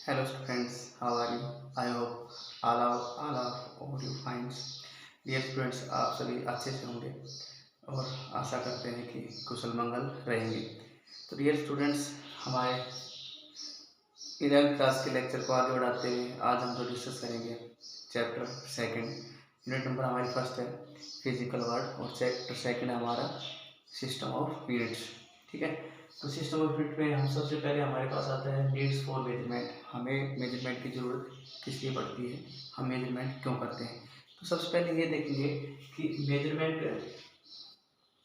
Hello students, how are you? I hope all you fine. Dear students, आप सभी अच्छे से होंगे और आशा करते हैं कि कुशल मंगल रहेंगे। तो डियर स्टूडेंट्स, हमारे 11th क्लास के लेक्चर को आगे बढ़ाते हुए आज हम जो डिस्कस करेंगे चैप्टर सेकंड, यूनिट नंबर हमारी फर्स्ट है फिजिकल वर्ड और चैप्टर सेकंड है हमारा सिस्टम ऑफ यूनिट्स। ठीक है, तो सिस्टम ऑफ यूनिट में हम सबसे पहले हमारे पास आता है नीड्स फॉर मेजरमेंट। हमें मेजरमेंट की ज़रूरत किस लिए पड़ती है, हम मेजरमेंट क्यों करते हैं। तो सबसे पहले ये देखेंगे कि मेजरमेंट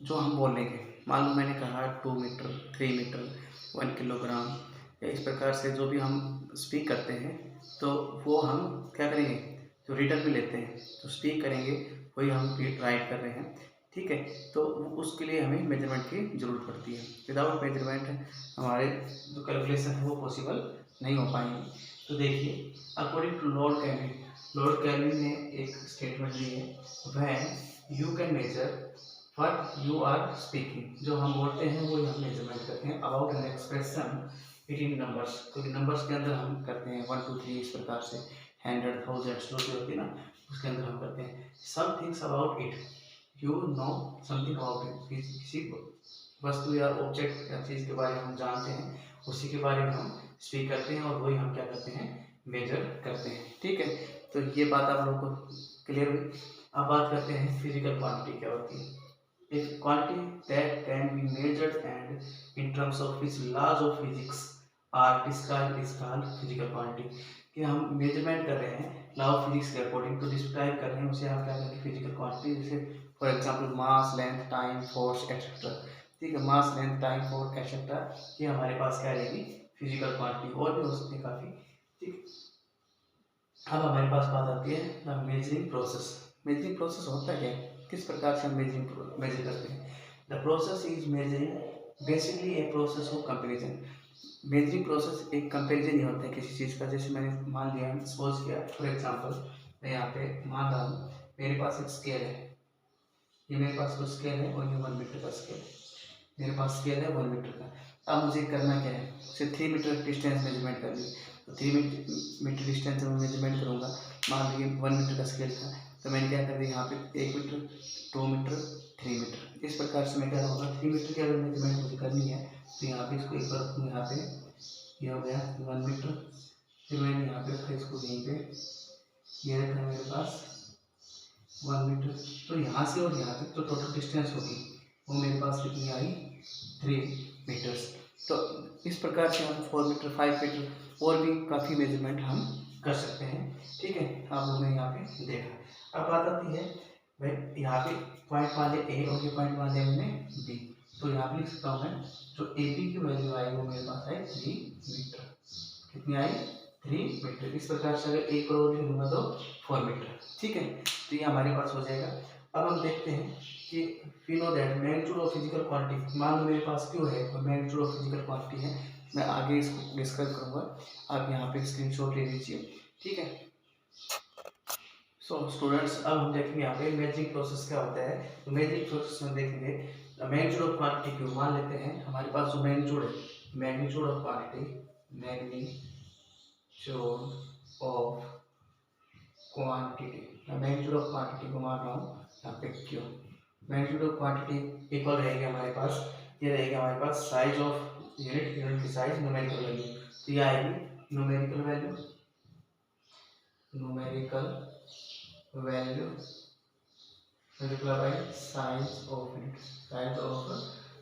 जो हम बोलेंगे, मान लो मैंने कहा 2 मीटर, 3 मीटर, 1 किलोग्राम, या इस प्रकार से जो भी हम स्पीक करते हैं तो वो हम क्या करेंगे, जो रिटर्न में लेते हैं तो स्पीक करेंगे वही हम राइट कर रहे हैं। ठीक है, तो उसके लिए हमें मेजरमेंट की ज़रूरत पड़ती है। विदाउट मेजरमेंट हमारे जो कैलकुलेशन है वो पॉसिबल नहीं हो पाएंगे। तो देखिए, अकॉर्डिंग टू लॉर्ड कैल्विन ने एक स्टेटमेंट दी है, when you can measure what you are speaking. जो हम बोलते हैं वो हम मेजरमेंट करते हैं about an expression it in numbers, क्योंकि नंबर्स के अंदर हम करते हैं 1 2 3 इस प्रकार से, 100 1000 जो भी होती है ना उसके अंदर हम करते हैं। Some things about it, you know something about it, किसी वस्तु या ऑब्जेक्ट या चीज़ के बारे में हम जानते हैं, उसी के बारे में हम स्पीक करते हैं और वही हम क्या करते हैं, मेजर करते हैं। ठीक है, तो ये बात आप लोगों को क्लियर हुई। अब बात करते हैं फिजिकल क्वांटिटी क्या होती है। A quantity that can be measured and in terms of which laws of physics are described is called physical quantity। कि हम मेजरमेंट कर रहे हैं लॉ ऑफ फिजिक्स के अकॉर्डिंग, तो डिस्क्राइब कर रहे हैं उसे आप क्या करेंगे, फिजिकल क्वांटिटी। जैसे for example mass, length, time, force etcetera. ठीक है, मास, लेंथ, टाइम, फोर्स एक्सेट्रा, ये हमारे पास क्या रहेगी, फिजिकल क्वांटिटी। और भी हो सकती है काफ़ी। ठीक, अब हमारे पास बात आती है the measuring process. Measuring process होता क्या है, किस प्रकार से हम मेजर करते हैं। The process is measuring basically a process of comparison. Measuring process एक कंपेरिजन ही होता है किसी चीज़ का। जैसे मैंने मान लिया, सपोज किया, फॉर एग्जांपल मैं यहाँ पे मान रहा हूँ मेरे पास एक स्केल है, ये मेरे पास कोई स्केल है और ये 1 मीटर का स्केल है। मेरे पास स्केल है 1 मीटर का। अब मुझे करना क्या है, उसे 3 मीटर डिस्टेंस मेजरमेंट करनी है। तो 3 मीटर डिस्टेंस में मेजरमेंट करूँगा। मान लीजिए 1 मीटर का स्केल था, तो मैंने क्या कर दिया यहाँ पे 1 मीटर, 2 मीटर, 3 मीटर, इस प्रकार से मैं क्या होगा, 3 मीटर की अगर मेजरमेंट मुझे करनी है तो यहाँ पे इसको एक बार रखूँ, यहाँ पे ये हो गया 1 मीटर। फिर मैंने यहाँ पे रखा इसको यहीं पे, ये रखा मेरे पास 1 मीटर। तो यहाँ से और यहाँ तक तो टोटल डिस्टेंस होगी वो मेरे पास कितनी आई, 3 मीटर्स। तो इस प्रकार से हम 4 मीटर, 5 मीटर और भी काफ़ी मेजरमेंट हम कर सकते हैं। ठीक है, आप लोगों ने यहाँ पे देखा। अब बात आती है भाई, यहाँ पे पॉइंट मान ले ए और ये पॉइंट मान ले मैंने बी। तो यहाँ पे लिख सकता हूँ मैं, जो ए बी की वैल्यू आई वो मेरे पास आई 3 मीटर। कितनी आई, 3 मीटर। इस प्रकार से अगर एक और लिखूंगा तो 4 मीटर। ठीक है, तो ये हमारे पास हो जाएगा। अब हम देखते हैं कि we know that magnitude of physical quantity. मान लो मेरे पास क्यों है, मैग्नीट्यूड ऑफ फिजिकल क्वांटिटी है, मैं आगे इसको डिस्क्राइब करूंगा, आप यहाँ पे स्क्रीनशॉट ले लीजिए। ठीक है, सो स्टूडेंट्स, अब हम देखेंगे यहाँ पे मेजरिंग प्रोसेस क्या होता है। तो मेजरिंग प्रोसेस में देखेंगे मैग्नीट्यूड ऑफ क्वांटिटी क्यों, मान लेते हैं हमारे पास जो मैग्नीट्यूड है, magnitude of quantity, magnitude of quantity, मैं मैग्नीट्यूड ऑफ क्वांटिटी को मान रहा हूँ यहाँ पे क्यों। मैग्नीट्यूड ऑफ क्वांटिटी इक्वल रहेगी हमारे पास, ये रहेगी हमारे पास साइज ऑफ यूनिट, यूनिट की साइज, न्यूमेरिकल वैल्यू। तो ये आएगी numerical value, numerical value multiply by size of unit, size of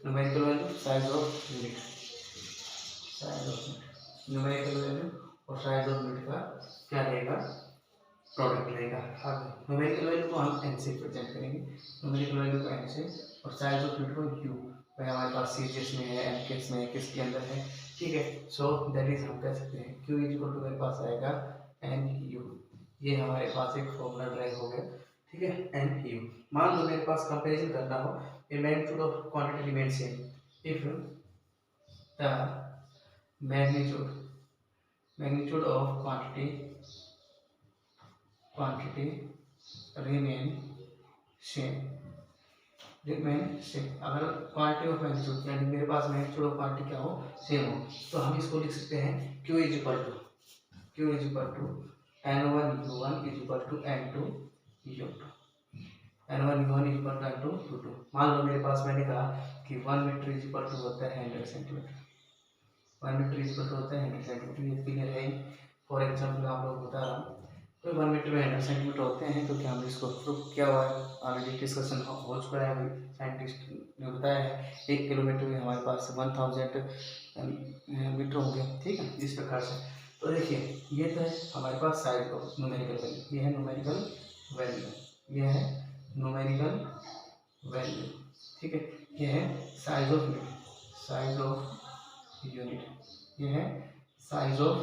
numerical value, size of unit, size of unit, numerical value और साइज ऑफ यूनिट का क्या रहेगा, product रहेगा। आगे न्यूमेरिकल वैल्यू को हम एन से रिप्रेजेंट करेंगे, न्यूमेरिकल वैल्यू को एन से, और साइज ऑफ यूनिट को यू। भाई हमारे पास सीजीएस में है, एमकेएस में है, किसके अंदर है। ठीक है, सो दैट इज हम कह सकते हैं क्यू इज इक्वल टू मेरे पास आएगा एन यू। ये हमारे पास एक फॉर्मूला ड्राइव हो गया। ठीक है, एन यू। मान लो मेरे पास कंपेरिजन करना हो, a magnitude of quantity remain same if the magnitude of quantity remain same, अगर क्वांटिटी ऑफ मैग्नीट्यूड यानी मेरे पास मैग्नीट्यूड ऑफ क्वांटिटी क्या हो, सेम हो, तो हम इसको लिख सकते हैं Q is equal to Q is equal to N1 U1 is equal to N2 U2। N1 U1 is equal to N2 U2। मान लो मेरे पास मैंने कहा कि 1 मीटर इज इक्वल टू होता है 100 centimetre. 1 metre is equal to होता है 100 सेंटीमीटर। ये क्लियर है। फॉर एग्जाम्पल आप लोग बता रहा हूँ, तो 1 मीटर में 100 सेंटीमीटर होते हैं, तो क्या हमने इसको प्रूफ किया हुआ है, ऑलरेडी डिस्कशन हो चुका है। अभी साइंटिस्ट ने बताया है 1 किलोमीटर में हमारे पास 1000 मीटर होंगे। ठीक है, इस प्रकार से। तो देखिए, ये तो है हमारे पास साइड ऑफ न्यूमेरिकल वैल्यू। ये है न्यूमेरिकल वैल्यू, ये है न्यूमेरिकल वैल्यू। ठीक है, ये है साइज ऑफ यूनिट, ये है साइज ऑफ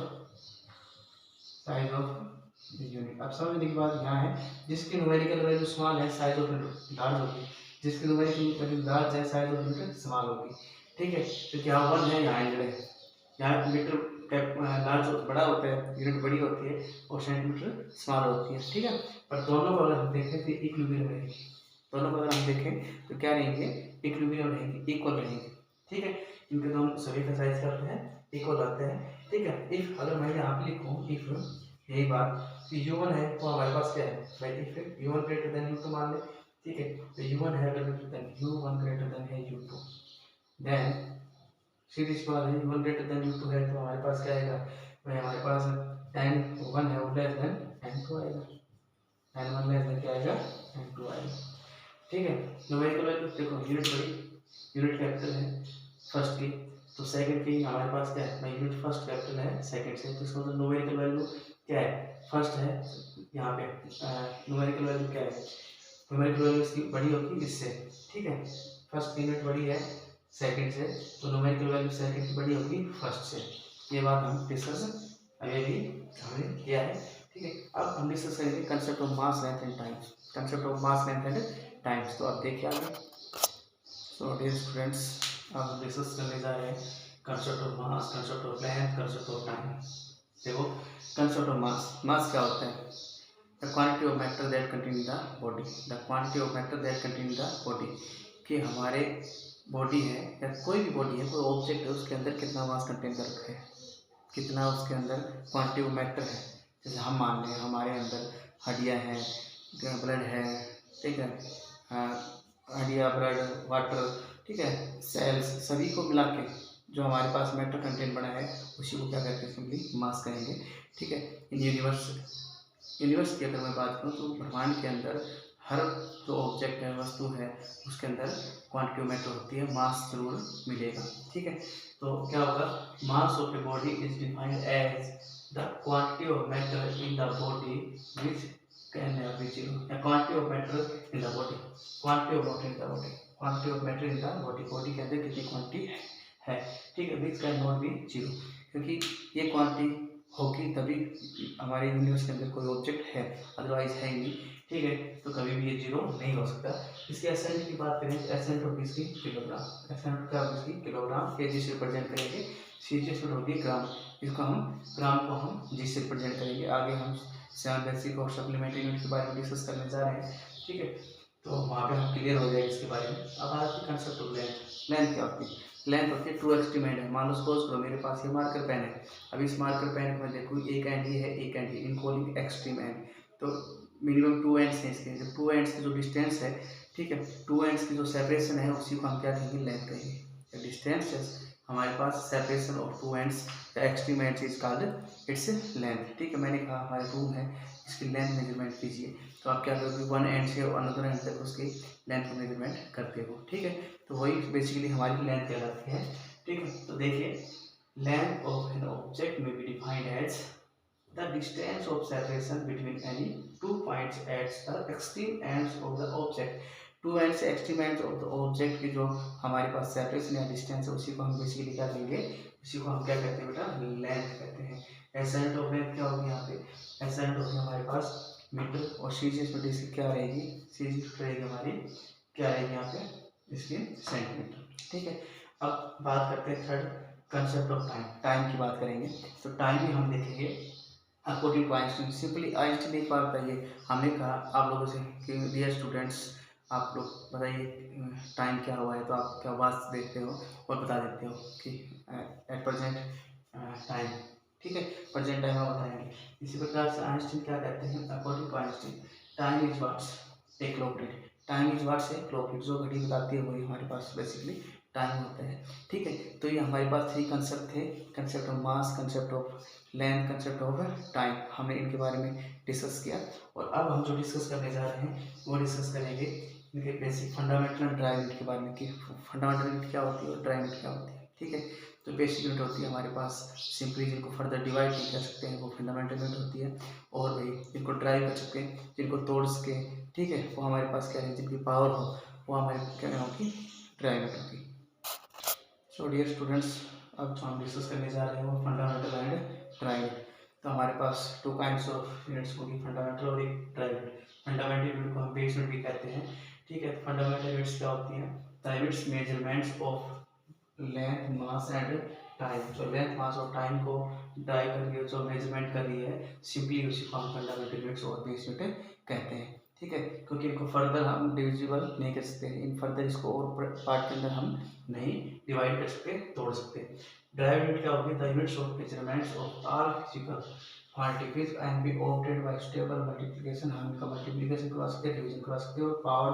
यूनिट। अब समझने की बात यहाँ है, जिसकी न्यूमेरिकल वैल्यू स्मॉल है साइज ऑफ यूनिट लार्ज होगी, जिसकी न्यूमेरिकल वैल्यू लार्ज है साइज ऑफ यूनिट स्मॉल होगी। ठीक है, क्योंकि यहाँ 1 है, यहाँ 100 है। यहाँ मीटर लार्ज बड़ा होता है, यूनिट बड़ी होती है, और सेंटीमीटर स्मॉल होती है। ठीक है, पर दोनों को अगर हम देखें तो इक्विलिब्रियम रहेंगे। दोनों को अगर हम देखें तो क्या रहेंगे, इक्विलिब्रियम रहेंगे, इक्वल रहेंगे। ठीक है, इनके दोनों सभी का साइज करते हैं इक्वल आते हैं। ठीक है, इफ अगर मैं यहाँ पे लिखूँ, इफ यही बात U1 है तो हमारे पास क्या है भाई, if U1 greater than U2 मान ले। ठीक है, तो U1 है greater than U1 greater than है U2, देन सीधी सी बात है U1 ग्रेटर देन U2 है, तो हमारे पास क्या आएगा भाई, हमारे पास N1 है वो लेस देन N2 आएगा। N1 लेस देन क्या आएगा, N2 आएगा। ठीक है, न्यूमेरिकल वैल्यू देखो, यूनिट बड़ी, यूनिट कैपिटल है फर्स्ट की, तो सेकंड की हमारे पास क्या है भाई, यूनिट फर्स्ट कैपिटल है सेकंड से, तो इसका मतलब न्यूमेरिकल वैल्यू क्या है, फर्स्ट है। यहाँ पे न्यूमेरिकल वैल्यू क्या है, न्यूमेरिकल वैल्यू इसकी बड़ी होगी इससे। ठीक है, फर्स्ट की यूनिट बड़ी है सेकंड से, तो न्यूमेरिकल वैल्यू सेकंड की बड़ी होगी फर्स्ट से। ये बात हम डिस्कस अभी भी हमने किया है। ठीक है, अब हम डिस्कस करेंगे concept of mass length and times, concept of mass length and times. तो अब देखिए आगे, सो डियर स्टूडेंट्स, अब हम डिस्कस करने जा रहे हैं concept of mass, concept of length, concept of time. देखो, कंसेप्ट ऑफ मास, मास क्या होता है, the quantity of matter that contain in the body, the quantity of matter that contain in the body, कि हमारे बॉडी है या कोई भी बॉडी है, कोई ऑब्जेक्ट है, उसके अंदर कितना मास कंटेन कर रखा है, कितना उसके अंदर क्वांटिटी ऑफ मैटर है। जैसे हम मान लें हमारे अंदर हड्डियाँ हैं, ब्लड है, ठीक है, हड्डियाँ, ब्लड, वाटर, ठीक है, सेल्स, सभी को मिला के जो हमारे पास मैटर कंटेंट बना है, उसी को क्या कहते हैं, सिंपली मास कहेंगे। ठीक है, इन यूनिवर्स की अगर मैं बात करूँ तो ब्रह्मांड के अंदर हर जो ऑब्जेक्ट है, वस्तु है, उसके अंदर क्वांटिटी ऑफ मैटर होती है, मास जरूर मिलेगा। ठीक है, तो क्या होगा, mass of the body is defined as the quantity of matter in the body which can never be zero, the quantity of matter in the body, quantity of matter in the body, quantity of matter in the body, body के अंदर कितनी quantity है। ठीक है, which can not be zero, क्योंकि ये quantity होगी तभी हमारे यूनिवर्स के अंदर कोई ऑब्जेक्ट है, अदरवाइज है ही नहीं। ठीक है, तो कभी भी ये जीरो नहीं हो सकता। इसके एसेंट की बात करें तो एसेंट ऑफ इसकी किलोग्राम, एसेंट का इसकी किलोग्राम के जी से रिप्रेजेंट करेंगे, सी जी से होगी ग्राम, इसको हम ग्राम को हम जी से रिप्रेजेंट करेंगे। आगे हम 7 बेसिक और सप्लीमेंट्री यूनिट के बारे में डिस्कस करने जा रहे हैं। ठीक है, तो वहाँ पे हम क्लियर हो जाएगा इसके बारे में। अब आज की कंसेप्ट ऑफ लेंथ, लेंथ क्या होती है, लेंथ होती है टू एक्सट्रीम एंड है। मान लो सपोज करो मेरे पास ये मार्कर पेन है, अब इस मार्कर पेन को मैं देखूँ, एक एंड ये है, एक एंड ये, इनको बोलेंगे एक्सट्रीम एंड। तो मिनिमम 2 एंड्स हैं इसके, जब 2 एंड्स की जो डिस्टेंस है, ठीक है, 2 एंड्स की जो सेपरेशन है, उसी को हम क्या कहेंगे, लेंथ कहेंगे। डिस्टेंस हमारे पास separation of 2 ends, the extreme ends is called its length. ठीक है, मैंने कहा हमारे रूम है, इसकी लेंथ मेजरमेंट कीजिए, तो आप क्या करोगे, 1 एंड से अनदर एंड तक उसकी लेंथ को मेजरमेंट करते हो। ठीक है, तो वही बेसिकली हमारी लेंथ कहलाती है। ठीक है, तो देखिए, length of an object may be defined as the distance of separation between any 2 points at the extreme ends of the object. 2 end से extreme ends of the object की जो हमारे पास सेपरेशन या डिस्टेंस है, उसी को हम बेसिकली क्या कहेंगे, उसी को हम क्या कहते हैं बेटा, लेंथ कहते हैं। एसेंट ऑफ लेंथ क्या होगी, यहाँ पे एसेंट होगी हमारे पास मीटर, और सीजीएस में इसकी क्या रहेगी, सीजीएस रहेगी हमारी क्या रहेगी यहाँ पे इसकी सेंटीमीटर। ठीक है, अब बात करते हैं third concept of time, time की बात करेंगे। तो टाइम भी हम देखेंगे according to Einstein. Simply Einstein एक बात बताइए, हमने कहा आप लोगों से कि डियर स्टूडेंट्स, आप लोग बताइए टाइम क्या हुआ है, तो आप क्या बात देखते हो और बता देते हो कि एट प्रेजेंट टाइम, ठीक है, प्रेजेंट टाइम हम बताएंगे। इसी प्रकार से आइंस्टीन क्या कहते हैं, according to Einstein time is what's a clock read, time is what's a clock read, जो घड़ी बताती है वही हमारे पास बेसिकली टाइम होता है। ठीक है, तो ये हमारे पास 3 कंसेप्ट थे, concept of mass, concept of length, concept of time, हमने इनके बारे में डिस्कस किया। और अब हम जो डिस्कस करने जा रहे हैं वो डिस्कस करेंगे इनके बेसिक फंडामेंटल ड्राइव यूनिट के बारे में, कि फंडामेंटल यूनिट क्या होती है और ड्राइव यूनिट क्या होती है। ठीक है, तो बेसिक यूनिट होती है हमारे पास सिंपली, जिनको फर्दर डिवाइड नहीं कर सकते हैं वो फंडामेंटल यूनिट होती है, और वही जिनको ड्राइव कर सकते हैं, जिनको तोड़ सके, ठीक है, वो हमारे पास क्या है, जिनकी पावर हो वो हमारे क्या होगी, ड्राइव यूनिट होगी। सो डियर स्टूडेंट्स, अब जो हम डिस्कस करने जा रहे हैं वो फंडामेंटल एंड ड्राइव। तो हमारे पास 2 काइंड्स ऑफ यूनिट्स होगी, फंडामेंटल और एक ड्राइव। फंडामेंटल यूनिट को हम बेस यूनिट भी कहते हैं। ठीक है, फंडामेंटल यूनिट्स क्या होती हैं, the units measurements of length, mass and time, जो लेंथ, मास और टाइम को ड्राइव कर रही है, जो मेजरमेंट कर रही है, सिंपली उसी को हम फंडामेंटल यूनिट्स और बेस यूनिट कहते हैं। ठीक है, क्योंकि इनको फर्दर हम डिविजिबल नहीं कर सकते, इन फर्दर इसको और पार्ट के अंदर हम नहीं डिवाइड कर सकते, तोड़ सकते। ड्राइव यूनिट क्या होगी, the units of measurements of all physical quantities and B obtained by stable multiplication, हम इनका मल्टीप्लिकेशन करवा सकते हैं, डिवीजन करवा सकते हैं। और पावर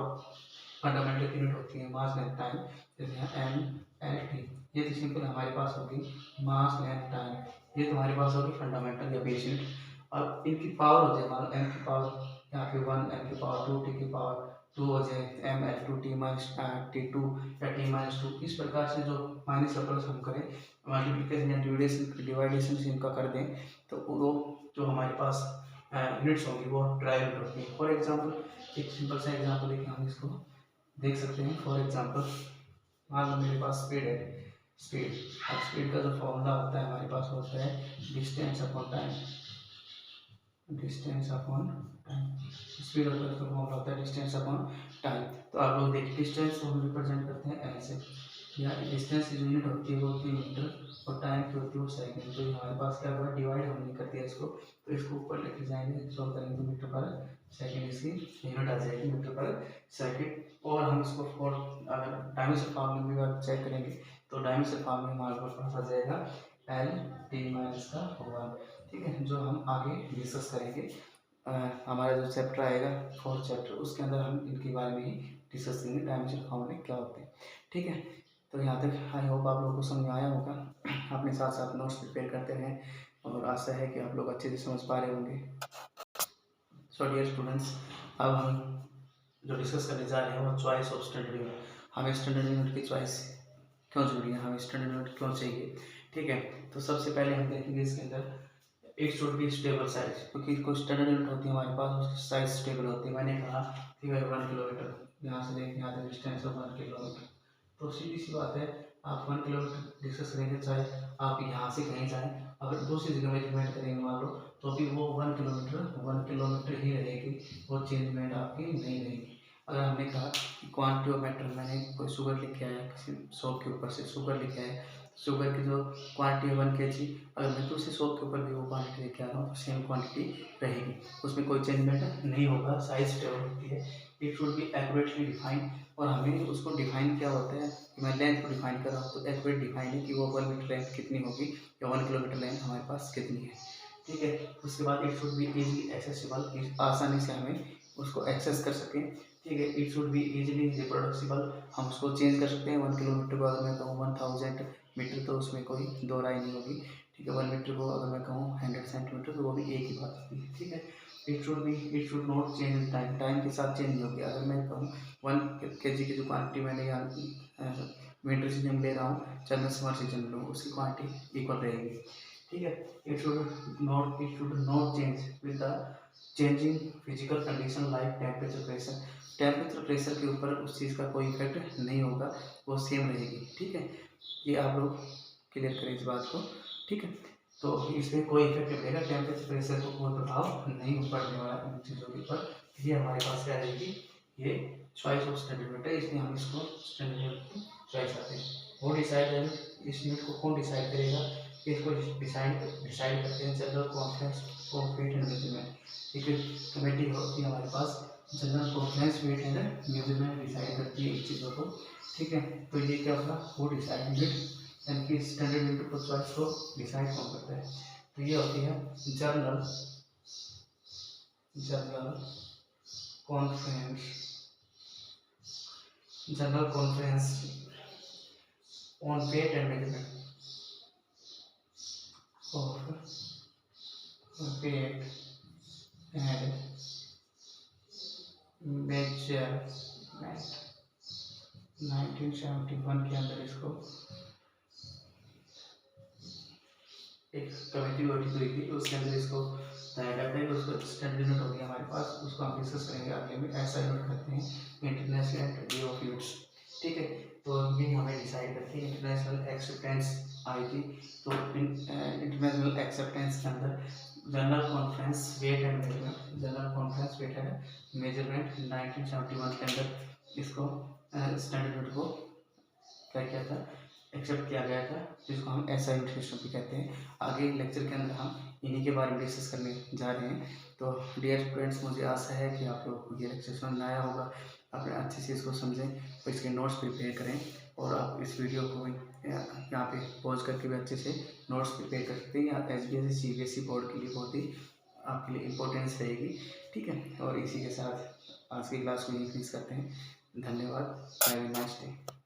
फंडामेंटल यूनिट होती है मास लेंथ टाइम, जैसे एम.एल.टी, ये तो सिंपल हमारे पास होगी मास लेंथ टाइम, ये तो हमारे पास होगी फंडामेंटल या बेस यूनिट। और इनकी पावर होती है हमारा एम की पावर यहाँ पे 1, एम की पावर 2, टी की पावर 2 हो जाए, M L 2 T minus T 2 या टी माइनस 2, इस प्रकार से जो माइनस का प्लस हम करें, मल्टीप्लिकेशन या डिवाइडेशन से इनका कर दें, तो वो जो हमारे पास यूनिट्स होंगी वो ड्राइव यूनिट होती है। फॉर एग्जांपल, एक सिंपल सा एग्जांपल लेके हम इसको देख सकते हैं। फॉर एग्जांपल, मान लो मेरे पास स्पीड है, स्पीड, अब स्पीड का जो फॉर्मूला होता है हमारे पास होता है distance upon time, distance upon time, speed का जो फॉर्मूला होता है डिस्टेंस अपॉन टाइम। तो आप लोग देखिए, डिस्टेंस को हम रिप्रेजेंट करते हैं एल से, या डिस्टेंस की जो यूनिट होती है वो होती है मीटर, और टाइम की होती है वो सेकंड। तो हमारे पास क्या हुआ, डिवाइड हम नहीं कर दिया इसको, तो इसको ऊपर लेके जाएंगे, सॉल्व करेंगे तो मीटर पर सेकंड इसकी यूनिट आ जाएगी, मीटर पर सेकंड। और हम इसको फॉर अगर डायमेंशन फॉर्मूले में अगर चेक करेंगे तो डायमेंशन फॉर्मूले में हमारे पास आ जाएगा एल टी माइनस का 1। ठीक है, जो हम आगे डिस्कस करेंगे, हमारा जो चैप्टर आएगा 4th चैप्टर, उसके अंदर हम इनके बारे में ही डिस्कस करेंगे, डायमेंशन फॉर्मूले क्या होते हैं। ठीक है, तो यहाँ तक आई होप आप लोगों को समझ में आया होगा। अपने साथ साथ नोट्स प्रिपेयर करते रहें, और आशा है कि आप लोग अच्छे से समझ पा रहे होंगे। सो डियर स्टूडेंट्स, अब हम जो डिस्कस करने जा रहे हैं वो चॉइस ऑफ स्टैंडर्ड यूनिट। हमें स्टैंडर्ड यूनिट की चॉइस क्यों जरूरी है, हमें स्टैंडर्ड यूनिट क्यों चाहिए। ठीक है, तो सबसे पहले हम देखेंगे इसके अंदर it should be stable size, क्योंकि कोई स्टैंडर्ड यूनिट होती है हमारे पास, उसकी साइज स्टेबल होती है। मैंने कहा फिगर 1 किलोमीटर, यहाँ से लेके यहाँ तक डिस्टेंस है 1 किलोमीटर, तो सीधी सी बात है, आप 1 किलोमीटर डिस्कस करेंगे, चाहे आप यहाँ से कहीं जाएँ, अगर दूसरी जगह मेजरमेंट करेंगे मान लो, तो भी वो 1 किलोमीटर ही रहेगी, वो चेंजमेंट आपकी नहीं रहेगी। अगर हमने कहा कि क्वांटिटी ऑफ मैटर, मैंने कोई शुगर लिखे आया किसी 100 के ऊपर से शुगर लिखे आया, शुगर की जो क्वांटिटी है 1 kg, अगर मैं दूसरे 100 के ऊपर भी वो क्वांटिटी लेके आ रहा हूँ तो सेम क्वांटिटी रहेगी, उसमें कोई चेंजमेंट नहीं होगा, साइज स्टेबल होती है। It should be accurately defined, और हमें उसको डिफाइन क्या होता है कि मैं लेंथ को डिफाइन कर रहा हूँ, तो एक्यूरेट डिफाइन है कि वो 1 मीटर लेंथ कितनी होगी या 1 किलोमीटर लेंथ हमारे पास कितनी है। ठीक है, उसके बाद it should be easily accessible, आसानी से हमें उसको एक्सेस कर सकें। ठीक है, it should be easily reproducible, हम उसको चेंज कर सकते हैं। 1 किलोमीटर को अगर मैं कहूँ 1000 मीटर, तो उसमें कोई दो राय नहीं होगी। ठीक है, 1 मीटर को अगर मैं कहूँ 100 सेंटीमीटर, तो वो भी एक ही बात होती है। ठीक है, it should not change in time, time के साथ चेंज नहीं होगी। अगर मैं कहूँ 1 kg की जो क्वांटिटी मैंने यहाँ विंटर सीजन में ले रहा हूँ, चाहे मैं समर सीजन में लूँ, उसकी क्वांटिटी इक्वल रहेगी। ठीक है, it should not change with the changing physical condition like temperature pressure, temperature pressure के ऊपर उस चीज़ का कोई इफेक्ट नहीं होगा, वो सेम रहेगी। ठीक है, ये आप लोग क्लियर करें इस बात को। ठीक है, तो इसमें कोई इफेक्ट नहीं पड़ेगा, टेम्परेचर प्रेशर को कोई प्रभाव नहीं पड़ने वाला इन चीज़ों के ऊपर। ये हमारे पास क्या रहेगी, ये चॉइस ऑफ स्टैंडर्ड यूनिट है, इसलिए हम इसको स्टैंडर्ड यूनिट की चॉइस आते हैं। वो डिसाइड, इस यूनिट को कौन डिसाइड करेगा, इसको डिसाइड करते हैं general conference of weight and measurement. एक कमेटी होती है हमारे पास, general conference weight and measurement decide करती है इन चीज़ों को। ठीक है, तो ये क्या होगा, वो डिसाइड यूनिट, यानी कि स्टैंडर्ड यूनिट को चॉइस को डिसाइड कौन करता है। तो ये होती है general general conference on weight and measurement of weight and measurement 1971 के अंदर इसको एक कमेटी गठित हुई थी, उसके अंदर इसको तय करते हैं। उसको स्टैंडर्ड यूनिट हो गया हमारे पास, उसको हम डिस्कस करेंगे आगे में। ऐसा यूनिट करते हैं इंटरनेशनल डे ऑफ यूनिट्स, ठीक है। तो ये हमें डिसाइड करके इंटरनेशनल एक्सेप्टेंस आई थी। तो इंटरनेशनल एक्सेप्टेंस के अंदर general conference weight and measurement 1971 के अंदर इसको स्टैंडर्ड यूनिट को क्या किया था, एक्सेप्ट किया गया था, जिसको हम ऐसा यूनिट सिस्टम भी कहते हैं। आगे लेक्चर के अंदर हम इन्हीं के बारे में डिस्कस करने जा रहे हैं। तो डियर स्टूडेंट्स, मुझे आशा है कि आप लोगों को ये लेक्चर समझ में आया होगा। अपने अच्छे से इसको समझें और इसके नोट्स प्रिपेयर करें, और आप इस वीडियो को यहाँ पे पॉज करके भी अच्छे से नोट्स प्रिपेयर कर सकते हैं। या SBSC CBSE बोर्ड के लिए बहुत ही आपके लिए इम्पोर्टेंस रहेगी, ठीक है। और इसी के साथ आज की क्लास को यहीं फिनिश करते हैं। धन्यवाद। Have a nice day.